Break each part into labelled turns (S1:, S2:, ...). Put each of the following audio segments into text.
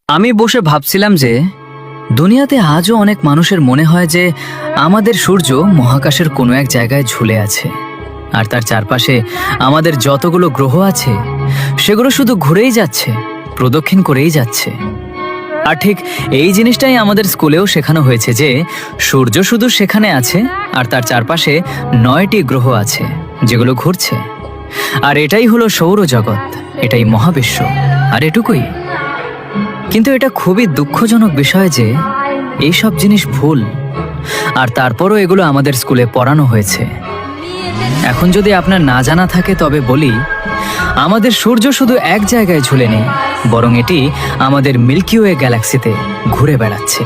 S1: আমি বসে ভাবছিলাম যে দুনিয়াতে আজও অনেক মানুষের মনে হয় যে আমাদের সূর্য মহাকাশের কোনো এক জায়গায় ঝুলে আছে, আর তার চারপাশে আমাদের যতগুলো গ্রহ আছে সেগুলো শুধু ঘুরেই যাচ্ছে, প্রদক্ষিণ করেই যাচ্ছে। আর ঠিক এই জিনিসটাই আমাদের স্কুলেও শেখানো হয়েছে যে সূর্য শুধু সেখানে আছে আর তার চারপাশে 9টি গ্রহ আছে যেগুলো ঘুরছে। আর এটাই হলো সৌরজগৎ, এটাই মহাবিশ্ব, আর এটুকুই। কিন্তু এটা খুবই দুঃখজনক বিষয় যে এইসব জিনিস ভুল, আর তারপরও এগুলো আমাদের স্কুলে পড়ানো হয়েছে। এখন যদি আপনার না জানা থাকে তবে বলি, আমাদের সূর্য শুধু এক জায়গায় ঝুলে নেই, বরং এটি আমাদের মিল্কি ওয়ে গ্যালাক্সিতে ঘুরে বেড়াচ্ছে,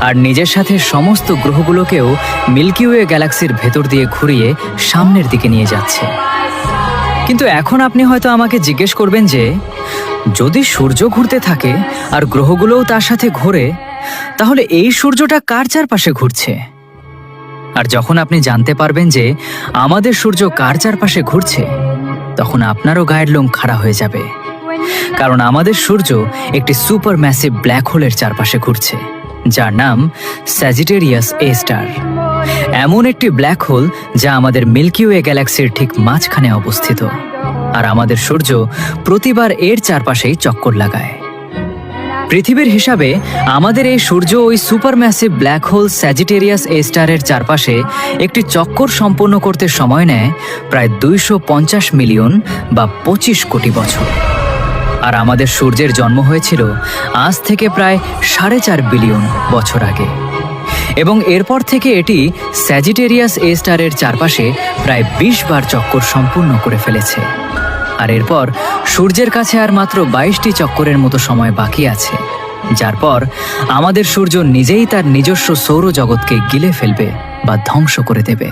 S1: আর নিজের সাথে সমস্ত গ্রহগুলোকেও মিল্কি ওয়ে গ্যালাক্সির ভেতর দিয়ে ঘুরিয়ে সামনের দিকে নিয়ে যাচ্ছে। কিন্তু এখন আপনি হয়তো আমাকে জিজ্ঞেস করবেন যে যদি সূর্য ঘুরতে থাকে আর গ্রহগুলোও তার সাথে ঘোরে, তাহলে এই সূর্যটা কার চারপাশে ঘুরছে? আর যখন আপনি জানতে পারবেন যে আমাদের সূর্য কার চারপাশে ঘুরছে, তখন আপনারও গায়ের লোম খাড়া হয়ে যাবে। কারণ আমাদের সূর্য একটি সুপার ম্যাসিভ ব্ল্যাক হোলের চারপাশে ঘুরছে, যার নাম স্যাজিটেরিয়াস এ স্টার। এমন একটি ব্ল্যাক হোল যা আমাদের মিল্কি ওয়ে গ্যালাক্সির ঠিক মাঝখানে অবস্থিত, আর আমাদের সূর্য প্রতিবার এর চারপাশেই চক্কর লাগায়। পৃথিবীর হিসাবে আমাদের এই সূর্য ওই সুপারম্যাসিভ ব্ল্যাক হোল স্যাজিটেরিয়াস এ স্টারের চারপাশে একটি চক্কর সম্পন্ন করতে সময় নেয় প্রায় 250 মিলিয়ন বা 25 কোটি বছর। আর আমাদের সূর্যের জন্ম হয়েছিল আজ থেকে প্রায় 4.5 বিলিয়ন বছর আগে, এবং এরপর থেকে এটি স্যাজিটেরিয়াস এ স্টারের চারপাশে প্রায় 20 বার চক্কর সম্পূর্ণ করে ফেলেছে। আর এরপর সূর্যের কাছে আর মাত্র 22টি চক্করের মতো সময় বাকি আছে, যার পর আমাদের সূর্য নিজেই তার নিজস্ব সৌরজগৎকে গিলে ফেলবে বা ধ্বংস করে দেবে।